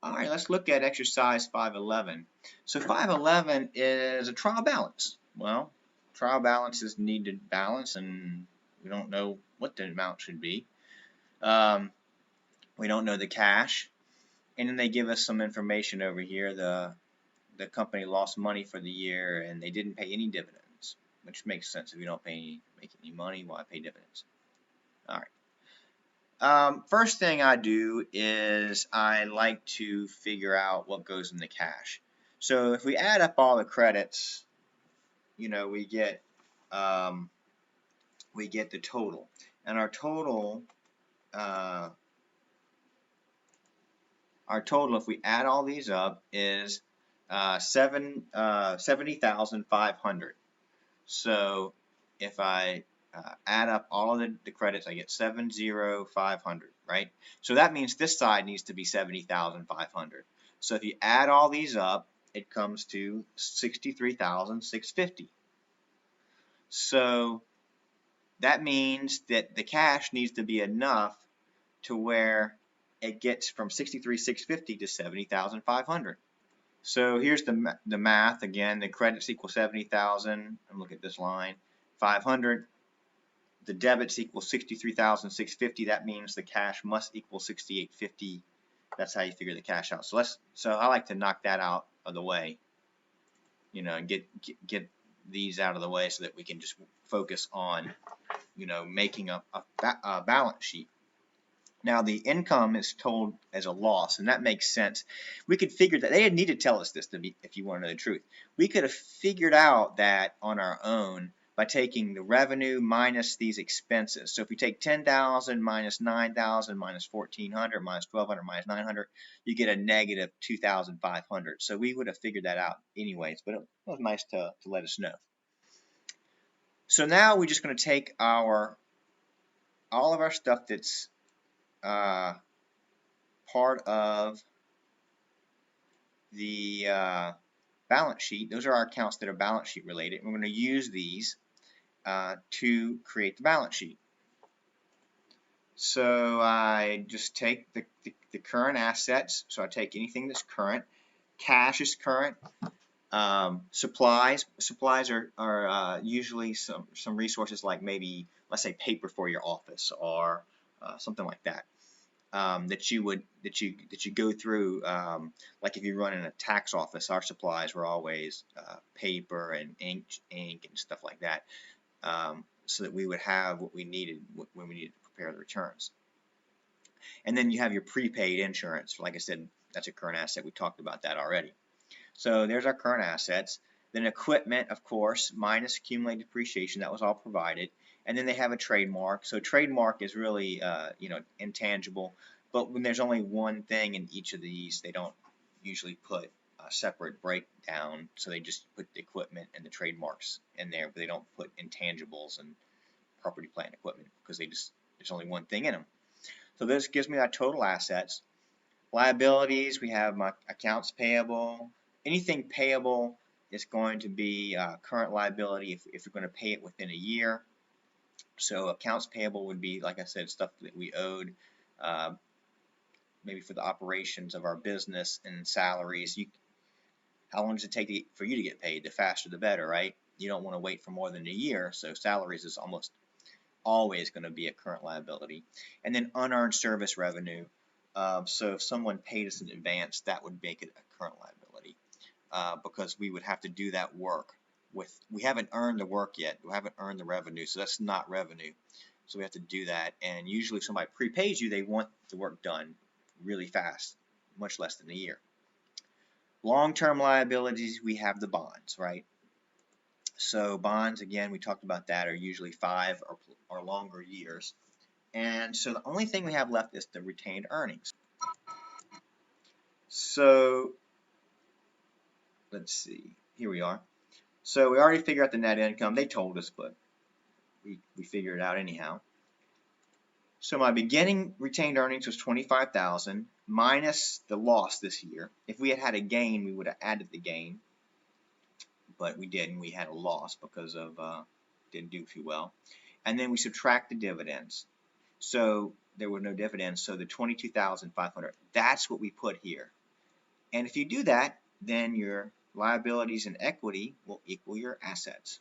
All right, let's look at exercise 511. So 511 is a trial balance. Well, trial balances need to balance, and we don't know what the amount should be. We don't know the cash, and then they give us some information over here. The company lost money for the year, and they didn't pay any dividends, which makes sense. If you don't make any money, why pay dividends? All right. First thing I do is I like to figure out what goes in the cash. So if we add up all the credits, we get the total, and uh, our total, if we add all these up, is 70,500. So if I add up all of the credits, I get 70,500, right? So that means this side needs to be 70,500. So if you add all these up, it comes to 63,650. So that means that the cash needs to be enough to where it gets from 63,650 to 70,500. So here's the math again. The credits equal 70,000. I'm looking at this line, 500. The debits equal 63,650. That means the cash must equal 6850. That's how you figure the cash out. So I like to knock that out of the way, and get these out of the way so that we can just focus on, making a balance sheet. Now the income is told as a loss, and that makes sense. We could figure that they didn't need to tell us this if you want to know the truth. We could have figured out that on our own by taking the revenue minus these expenses. So if we take 10,000 minus 9,000 minus 1,400 minus 1,200 minus 900, you get a negative 2,500. So we would have figured that out anyways, but it was nice to let us know. So now we're just going to take all of our stuff that's part of the balance sheet. Those are our accounts that are balance sheet related. We're going to use these to create the balance sheet. So I just take the current assets. So I take anything that's current. Cash is current. Supplies are usually some resources, like maybe, let's say, paper for your office or something like that. That you go through, like if you run in a tax office, our supplies were always paper and ink and stuff like that, so that we would have what we needed when we needed to prepare the returns. And then you have your prepaid insurance. Like I said, that's a current asset. We talked about that already. So there's our current assets. Then equipment, of course, minus accumulated depreciation. That was all provided. And then they have a trademark. So trademark is really, intangible. But when there's only one thing in each of these, they don't usually put a separate breakdown. So they just put the equipment and the trademarks in there, but they don't put intangibles and property, plant, equipment, because there's only one thing in them. So this gives me our total assets. Liabilities, we have my accounts payable. Anything payable is going to be current liability if you're going to pay it within a year. So accounts payable would be, like I said, stuff that we owed, maybe for the operations of our business and salaries. How long does it take for you to get paid? The faster the better, right? You don't want to wait for more than a year, so salaries is almost always going to be a current liability. And then unearned service revenue. So if someone paid us in advance, that would make it a current liability, because we would have to do that work. We haven't earned the work yet. We haven't earned the revenue, so that's not revenue. So we have to do that. And usually if somebody prepays you, they want the work done really fast, much less than a year. Long-term liabilities, we have the bonds, right? So bonds, again, we talked about that, are usually 5 or longer years. And so the only thing we have left is the retained earnings. So let's see, here we are. So we already figured out the net income. They told us, but we figured it out anyhow. So my beginning retained earnings was 25,000 minus the loss this year. If we had had a gain, we would have added the gain, but we didn't. We had a loss because of didn't do too well. And then we subtract the dividends. So there were no dividends. So the 22,500. That's what we put here. And if you do that, then your liabilities and equity will equal your assets.